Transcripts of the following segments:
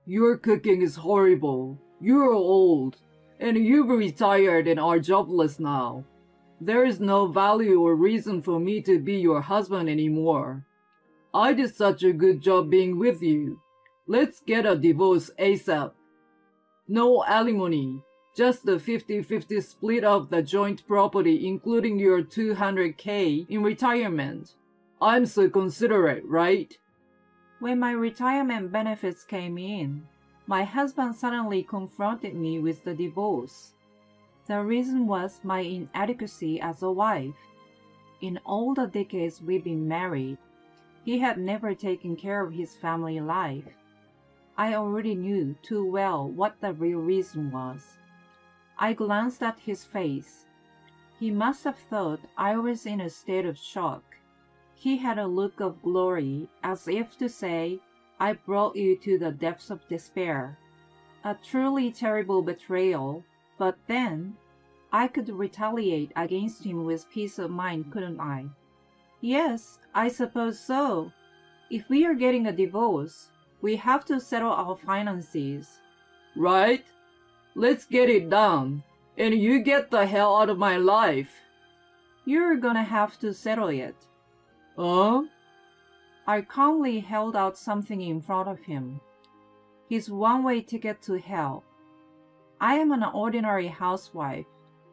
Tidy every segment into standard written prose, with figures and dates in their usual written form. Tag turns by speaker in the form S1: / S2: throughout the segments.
S1: Your cooking is horrible. You're old, and you've retired and are jobless now. There is no value or reason for me to be your husband anymore. I did such a good job being with you. Let's get a divorce ASAP. No alimony, just the 50-50 split of the joint property including your 200K in retirement. I'm so considerate, right?
S2: When my retirement benefits came in, my husband suddenly confronted me with the divorce. The reason was my inadequacy as a wife. In all the decades we've been married, he had never taken care of his family life. I already knew too well what the real reason was. I glanced at his face. He must have thought I was in a state of shock. He had a look of glory, as if to say, I brought you to the depths of despair. A truly terrible betrayal, but then, I could retaliate against him with peace of mind, couldn't I? Yes, I suppose so. If we are getting a divorce, we have to settle our finances.
S1: Right? Let's get it done, and you get the hell out of my life.
S2: You're gonna have to settle it. I calmly held out something in front of him. His one-way ticket to hell. I am an ordinary housewife,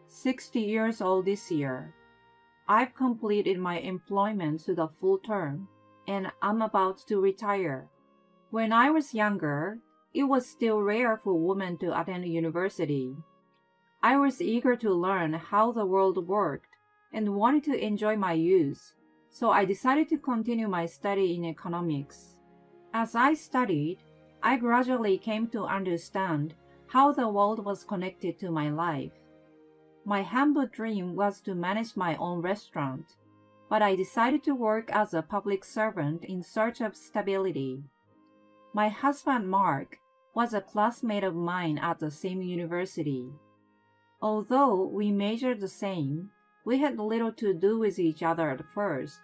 S2: 60 years old this year. I've completed my employment to the full term, and I'm about to retire. When I was younger, it was still rare for women to attend university. I was eager to learn how the world worked and wanted to enjoy my youth, so I decided to continue my study in economics. As I studied, I gradually came to understand how the world was connected to my life. My humble dream was to manage my own restaurant, but I decided to work as a public servant in search of stability. My husband Mark was a classmate of mine at the same university. Although we majored the same, we had little to do with each other at first.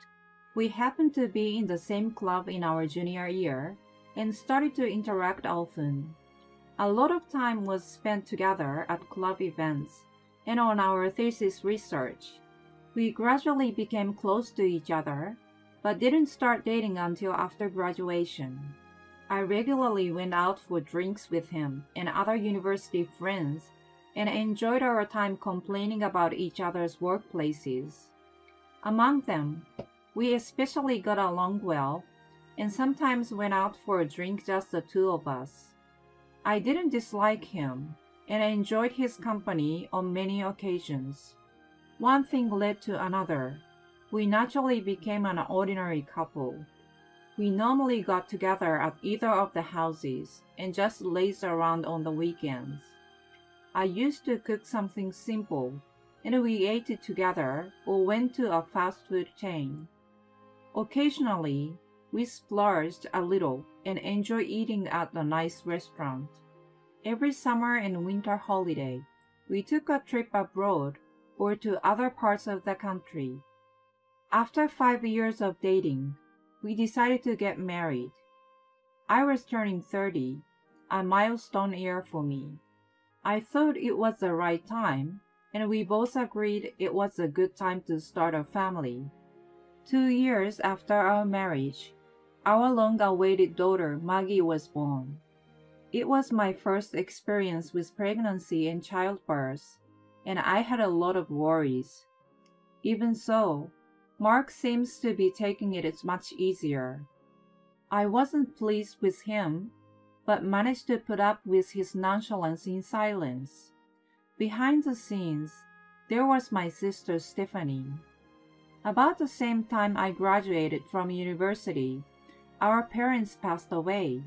S2: We happened to be in the same club in our junior year and started to interact often. A lot of time was spent together at club events and on our thesis research. We gradually became close to each other, but didn't start dating until after graduation. I regularly went out for drinks with him and other university friends and enjoyed our time complaining about each other's workplaces. Among them, we especially got along well and sometimes went out for a drink just the two of us. I didn't dislike him and I enjoyed his company on many occasions. One thing led to another. We naturally became an ordinary couple. We normally got together at either of the houses and just lazed around on the weekends. I used to cook something simple, and we ate it together or went to a fast food chain. Occasionally, we splurged a little and enjoyed eating at a nice restaurant. Every summer and winter holiday, we took a trip abroad or to other parts of the country. After 5 years of dating, we decided to get married. I was turning 30, a milestone year for me. I thought it was the right time, and we both agreed it was a good time to start a family. 2 years after our marriage, our long-awaited daughter Maggie was born. It was my first experience with pregnancy and childbirth, and I had a lot of worries. Even so, Mark seems to be taking it much easier. I wasn't pleased with him, but managed to put up with his nonchalance in silence. Behind the scenes, there was my sister Stephanie. About the same time I graduated from university, our parents passed away.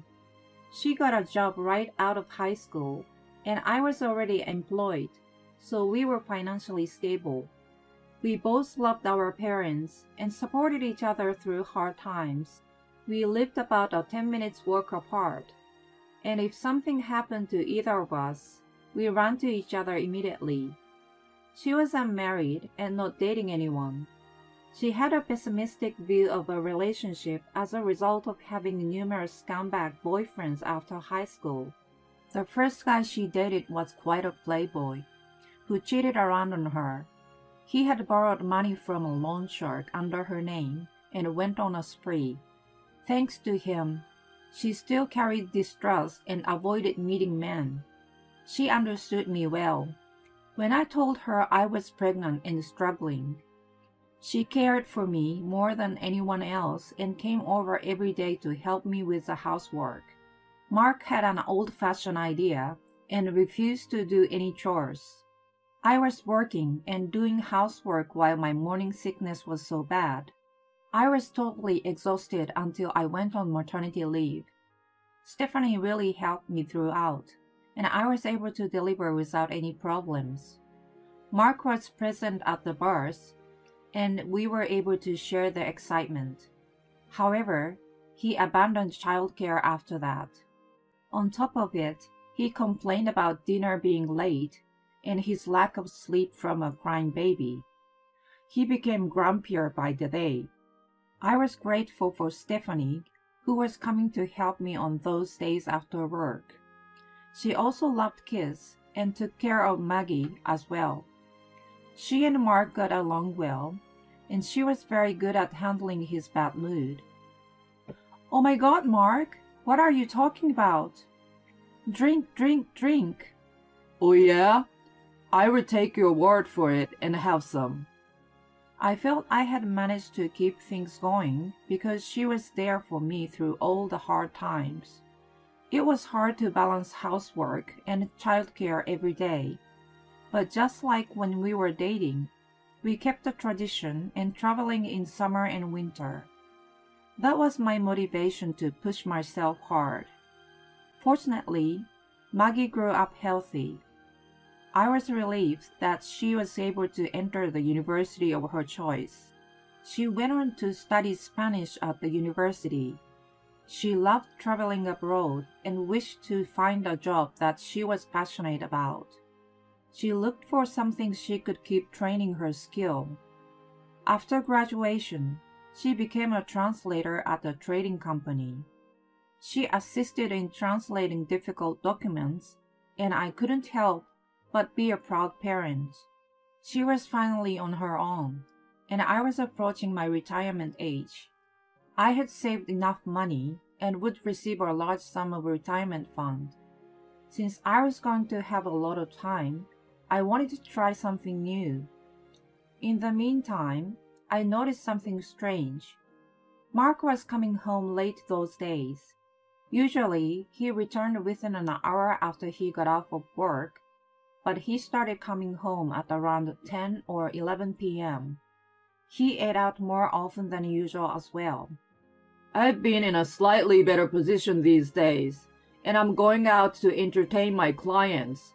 S2: She got a job right out of high school, and I was already employed, so we were financially stable. We both loved our parents and supported each other through hard times. We lived about a 10 minutes walk apart, and if something happened to either of us, we ran to each other immediately. She was unmarried and not dating anyone. She had a pessimistic view of a relationship as a result of having numerous scumbag boyfriends after high school. The first guy she dated was quite a playboy, who cheated around on her. He had borrowed money from a loan shark under her name and went on a spree. Thanks to him, she still carried distrust and avoided meeting men. She understood me well. When I told her I was pregnant and struggling, she cared for me more than anyone else and came over every day to help me with the housework. Mark had an old-fashioned idea and refused to do any chores. I was working and doing housework while my morning sickness was so bad. I was totally exhausted until I went on maternity leave. Stephanie really helped me throughout, and I was able to deliver without any problems. Mark was present at the birth, and we were able to share the excitement. However, he abandoned childcare after that. On top of it, he complained about dinner being late and his lack of sleep from a crying baby. He became grumpier by the day. I was grateful for Stephanie, who was coming to help me on those days after work. She also loved kids and took care of Maggie as well. She and Mark got along well, and she was very good at handling his bad mood. "Oh my God, Mark, what are you talking about? Drink, drink, drink."
S1: "Oh yeah? I will take your word for it and have some."
S2: I felt I had managed to keep things going because she was there for me through all the hard times. It was hard to balance housework and childcare every day, but just like when we were dating, we kept the tradition and traveling in summer and winter. That was my motivation to push myself hard. Fortunately, Maggie grew up healthy. I was relieved that she was able to enter the university of her choice. She went on to study Spanish at the university. She loved traveling abroad and wished to find a job that she was passionate about. She looked for something she could keep training her skill. After graduation, she became a translator at a trading company. She assisted in translating difficult documents, and I couldn't help but be a proud parent. She was finally on her own, and I was approaching my retirement age. I had saved enough money and would receive a large sum of retirement fund. Since I was going to have a lot of time, I wanted to try something new. In the meantime, I noticed something strange. Mark was coming home late those days. Usually, he returned within an hour after he got off of work, but he started coming home at around 10 or 11 p.m. He ate out more often than usual as well.
S1: "I've been in a slightly better position these days, and I'm going out to entertain my clients.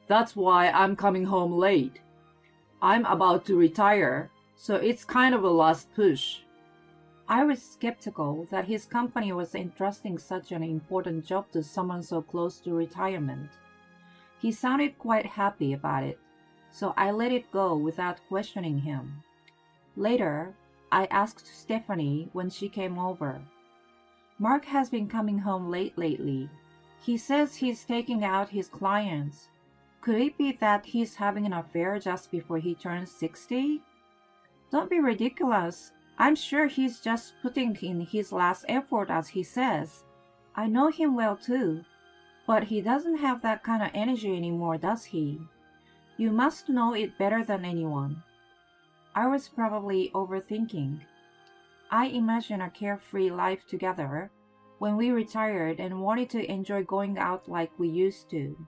S1: That's why I'm coming home late. I'm about to retire, so it's kind of a last push."
S2: I was skeptical that his company was entrusting such an important job to someone so close to retirement. He sounded quite happy about it, so I let it go without questioning him. Later, I asked Stephanie when she came over. "Mark has been coming home late lately. He says he's taking out his clients. Could it be that he's having an affair just before he turns 60? Don't be ridiculous. I'm sure he's just putting in his last effort, as he says. I know him well too, but he doesn't have that kind of energy anymore, does he? You must know it better than anyone." I was probably overthinking. I imagined a carefree life together when we retired and wanted to enjoy going out like we used to.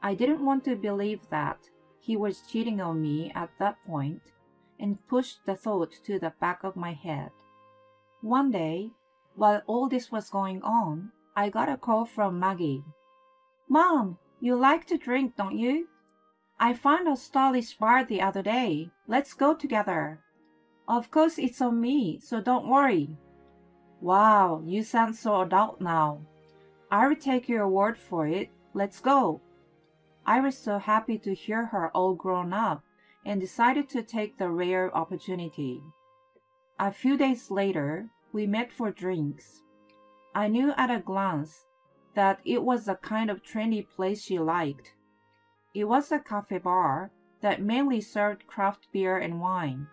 S2: I didn't want to believe that he was cheating on me at that point, and pushed the thought to the back of my head. One day, while all this was going on, I got a call from Maggie. "Mom, you like to drink, don't you? I found a stylish bar the other day. Let's go together. Of course it's on me, so don't worry." "Wow, you sound so adult now. I'll take your word for it. Let's go." I was so happy to hear her all grown up and decided to take the rare opportunity. A few days later, we met for drinks. I knew at a glance that it was the kind of trendy place she liked. It was a cafe bar that mainly served craft beer and wine.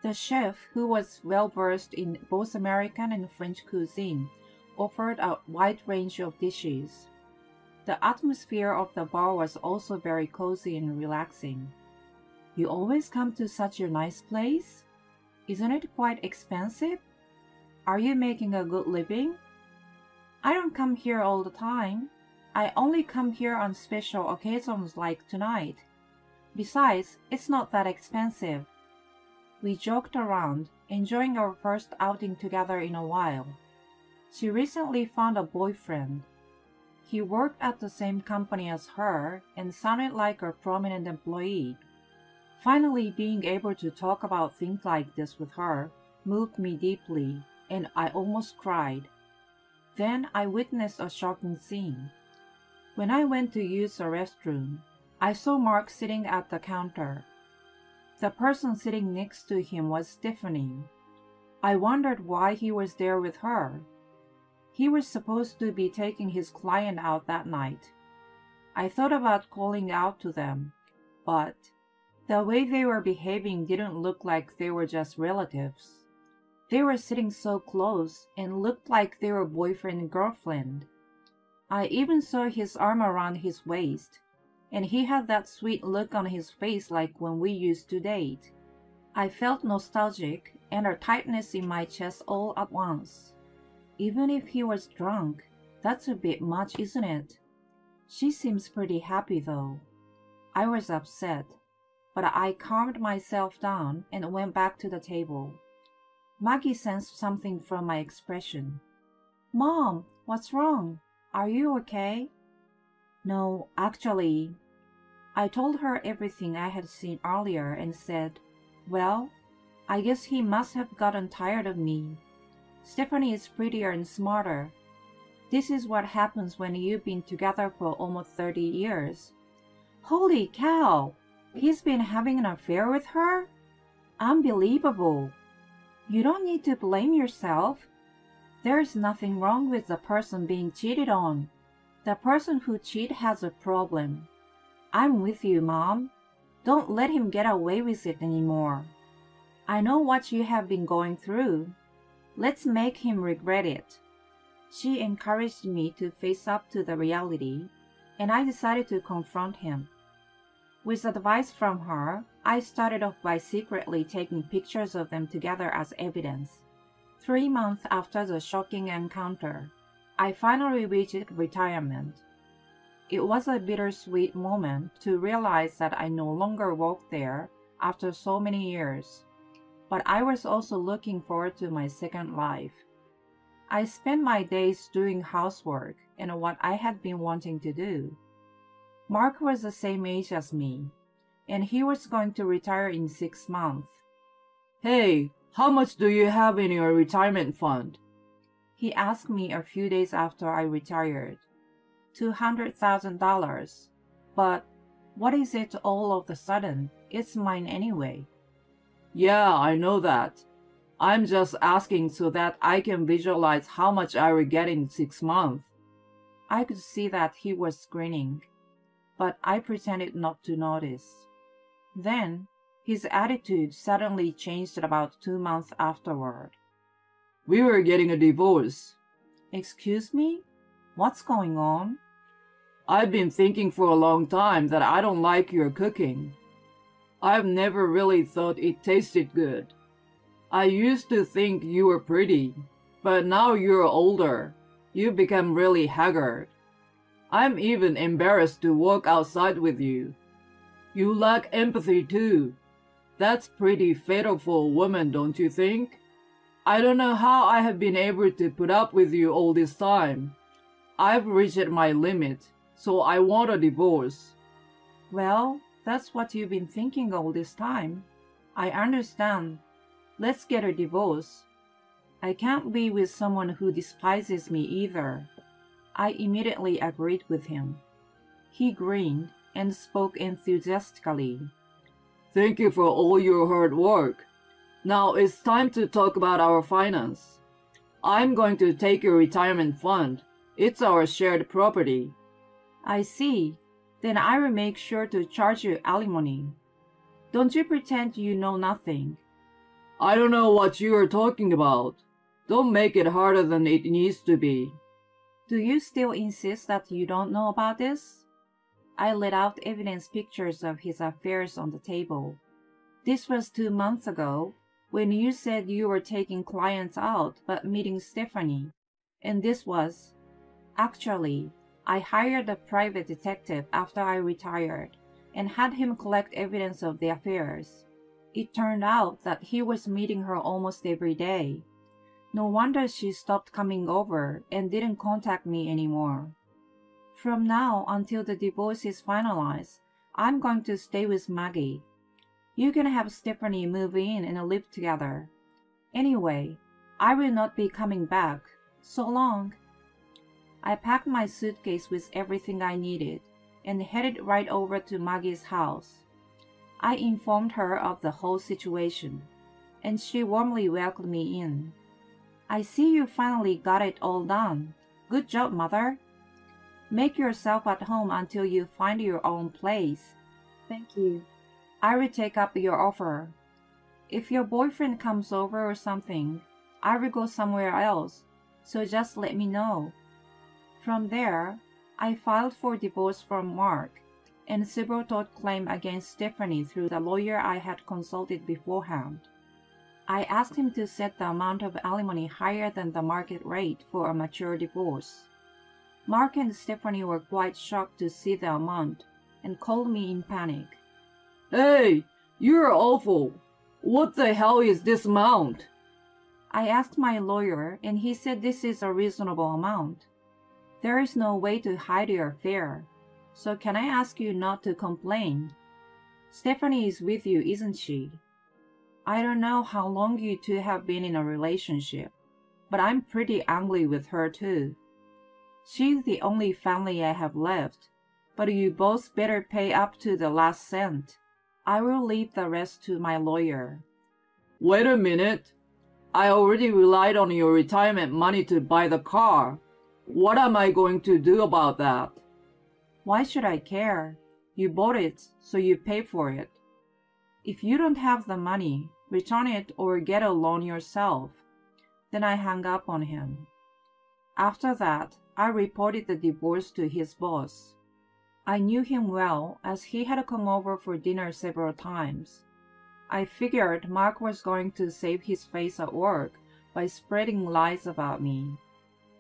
S2: The chef, who was well-versed in both American and French cuisine, offered a wide range of dishes. The atmosphere of the bar was also very cozy and relaxing. You always come to such a nice place? Isn't it quite expensive? Are you making a good living? I don't come here all the time. I only come here on special occasions like tonight. Besides, it's not that expensive. We joked around, enjoying our first outing together in a while. She recently found a boyfriend. He worked at the same company as her and sounded like a prominent employee. Finally, being able to talk about things like this with her moved me deeply, and I almost cried. Then I witnessed a shocking scene. When I went to use the restroom, I saw Mark sitting at the counter. The person sitting next to him was Stephanie. I wondered why he was there with her. He was supposed to be taking his client out that night. I thought about calling out to them, but the way they were behaving didn't look like they were just relatives. They were sitting so close and looked like they were boyfriend and girlfriend. I even saw his arm around his waist, and he had that sweet look on his face like when we used to date. I felt nostalgic and a tightness in my chest all at once. Even if he was drunk, that's a bit much, isn't it? She seems pretty happy though. I was upset, but I calmed myself down and went back to the table. Maggie sensed something from my expression. "Mom, what's wrong? Are you okay?" "No, actually." I told her everything I had seen earlier and said, "Well, I guess he must have gotten tired of me. Stephanie is prettier and smarter. This is what happens when you've been together for almost 30 years. Holy cow! He's been having an affair with her? Unbelievable. You don't need to blame yourself. There's nothing wrong with the person being cheated on. The person who cheats has a problem. I'm with you, Mom. Don't let him get away with it anymore. I know what you have been going through. Let's make him regret it." She encouraged me to face up to the reality, and I decided to confront him. With advice from her, I started off by secretly taking pictures of them together as evidence. 3 months after the shocking encounter, I finally reached retirement. It was a bittersweet moment to realize that I no longer worked there after so many years, but I was also looking forward to my second life. I spent my days doing housework and what I had been wanting to do. Mark was the same age as me, and he was going to retire in 6 months.
S1: "Hey, how much do you have in your retirement fund?"
S2: He asked me a few days after I retired. $200,000. But what is it all of a sudden? It's mine anyway.
S1: "Yeah, I know that. I'm just asking so that I can visualize how much I will get in 6 months.
S2: I could see that he was grinning, but I pretended not to notice. Then, his attitude suddenly changed about 2 months afterward.
S1: "We were getting a divorce."
S2: "Excuse me? What's going on?"
S1: "I've been thinking for a long time that I don't like your cooking. I've never really thought it tasted good. I used to think you were pretty, but now you're older. You've become really haggard. I'm even embarrassed to walk outside with you. You lack empathy too. That's pretty fatal for a woman, don't you think? I don't know how I have been able to put up with you all this time. I've reached my limit, so I want a divorce."
S2: "Well, that's what you've been thinking all this time. I understand. Let's get a divorce. I can't be with someone who despises me either." I immediately agreed with him. He grinned and spoke enthusiastically.
S1: "Thank you for all your hard work. Now it's time to talk about our finance. I'm going to take your retirement fund. It's our shared property.
S2: I see. Then I will make sure to charge you alimony. Don't you pretend you know nothing.
S1: I don't know what you are talking about. Don't make it harder than it needs to be.
S2: Do you still insist that you don't know about this? I laid out evidence pictures of his affairs on the table. This was 2 months ago, when you said you were taking clients out but meeting Stephanie. And this was... Actually, I hired a private detective after I retired and had him collect evidence of the affairs. It turned out that he was meeting her almost every day. No wonder she stopped coming over and didn't contact me anymore. From now until the divorce is finalized, I'm going to stay with Maggie. You can have Stephanie move in and live together. Anyway, I will not be coming back. So long. I packed my suitcase with everything I needed and headed right over to Maggie's house. I informed her of the whole situation, and she warmly welcomed me in. I see you finally got it all done. Good job, Mother. Make yourself at home until you find your own place. Thank you. I will take up your offer. If your boyfriend comes over or something, I will go somewhere else, so just let me know. From there, I filed for divorce from Mark and civil tort claim against Stephanie through the lawyer I had consulted beforehand. I asked him to set the amount of alimony higher than the market rate for a mature divorce. Mark and Stephanie were quite shocked to see the amount and called me in panic.
S1: Hey, you're awful. What the hell is this amount?
S2: I asked my lawyer and he said this is a reasonable amount. There is no way to hide your affair, so can I ask you not to complain? Stephanie is with you, isn't she? I don't know how long you two have been in a relationship, but I'm pretty angry with her too. She's the only family I have left, but you both better pay up to the last cent. I will leave the rest to my lawyer.
S1: Wait a minute. I already relied on your retirement money to buy the car. What am I going to do about that?
S2: Why should I care? You bought it, so you pay for it. If you don't have the money, return it or get a loan yourself. Then I hung up on him. After that, I reported the divorce to his boss. I knew him well as he had come over for dinner several times. I figured Mark was going to save his face at work by spreading lies about me.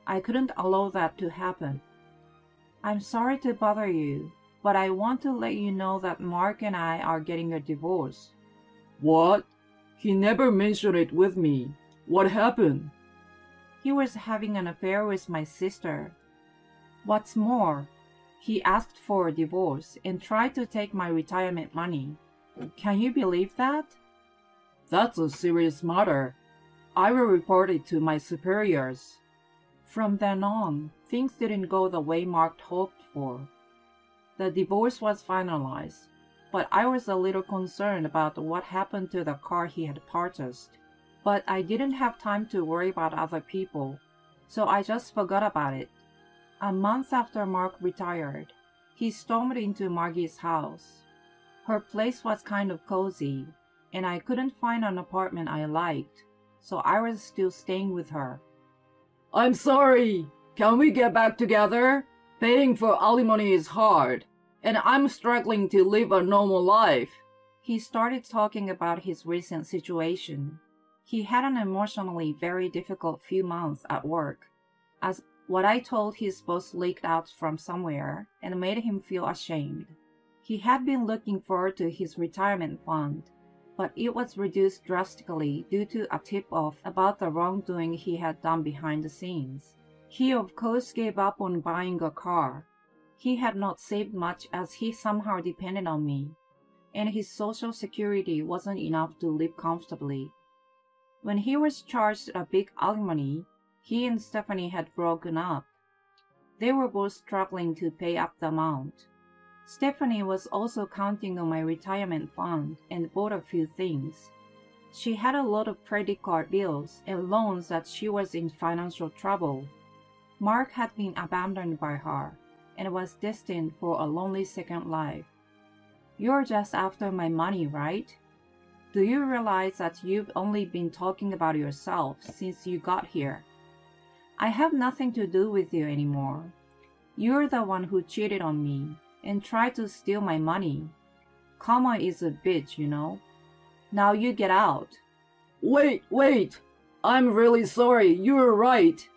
S2: I couldn't allow that to happen. I'm sorry to bother you, but I want to let you know that Mark and I are getting a divorce.
S1: What? He never mentioned it with me. What happened?
S2: He was having an affair with my sister. What's more, he asked for a divorce and tried to take my retirement money. Can you believe that?
S1: That's a serious matter. I will report it to my superiors.
S2: From then on, things didn't go the way Mark hoped for. The divorce was finalized, but I was a little concerned about what happened to the car he had purchased. But I didn't have time to worry about other people, so I just forgot about it. A month after Mark retired, he stormed into Maggie's house. Her place was kind of cozy, and I couldn't find an apartment I liked, so I was still staying with her.
S1: I'm sorry. Can we get back together? Paying for alimony is hard, and I'm struggling to live a normal life.
S2: He started talking about his recent situation. He had an emotionally very difficult few months at work, as what I told his boss leaked out from somewhere and made him feel ashamed. He had been looking forward to his retirement fund, but it was reduced drastically due to a tip-off about the wrongdoing he had done behind the scenes. He of course gave up on buying a car. He had not saved much as he somehow depended on me, and his social security wasn't enough to live comfortably. When he was charged a big alimony, he and Stephanie had broken up. They were both struggling to pay up the amount. Stephanie was also counting on my retirement fund and bought a few things. She had a lot of credit card bills and loans that she was in financial trouble. Mark had been abandoned by her and was destined for a lonely second life. You're just after my money, right? Do you realize that you've only been talking about yourself since you got here? I have nothing to do with you anymore. You're the one who cheated on me and tried to steal my money. Karma is a bitch, you know. Now you get out.
S1: Wait! I'm really sorry, you're right.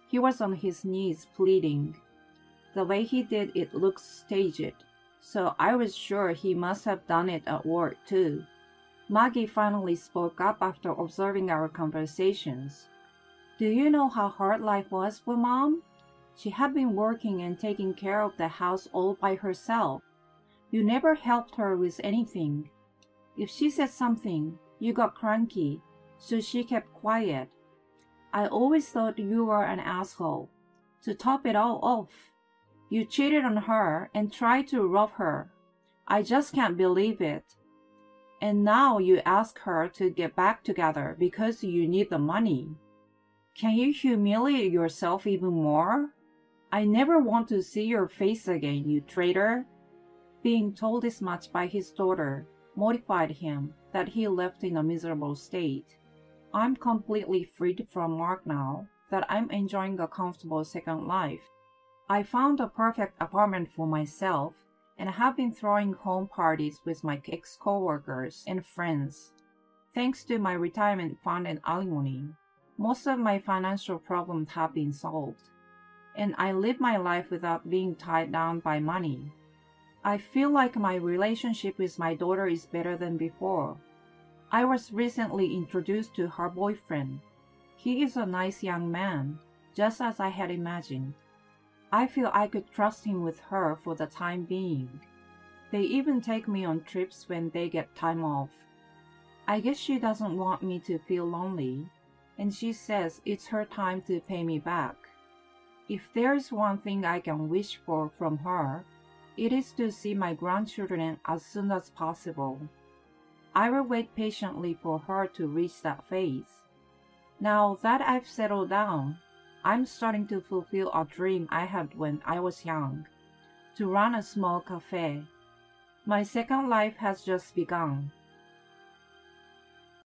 S2: He was on his knees pleading. The way he did it looked staged, so I was sure he must have done it at work too. Maggie finally spoke up after observing our conversations. Do you know how hard life was for Mom? She had been working and taking care of the house all by herself. You never helped her with anything. If she said something, you got cranky, so she kept quiet. I always thought you were an asshole. To top it all off, you cheated on her and tried to rob her. I just can't believe it. And now you ask her to get back together because you need the money. Can you humiliate yourself even more? I never want to see your face again, you traitor. Being told this much by his daughter mortified him that he left in a miserable state. I'm completely freed from Mark now that I'm enjoying a comfortable second life. I found a perfect apartment for myself and have been throwing home parties with my ex-coworkers and friends. Thanks to my retirement fund and alimony, most of my financial problems have been solved, and I live my life without being tied down by money. I feel like my relationship with my daughter is better than before. I was recently introduced to her boyfriend. He is a nice young man, just as I had imagined. I feel I could trust him with her for the time being. They even take me on trips when they get time off. I guess she doesn't want me to feel lonely, and she says it's her time to pay me back. If there's one thing I can wish for from her, it is to see my grandchildren as soon as possible. I will wait patiently for her to reach that phase. Now that I've settled down, I'm starting to fulfill a dream I had when I was young, to run a small cafe. My second life has just begun,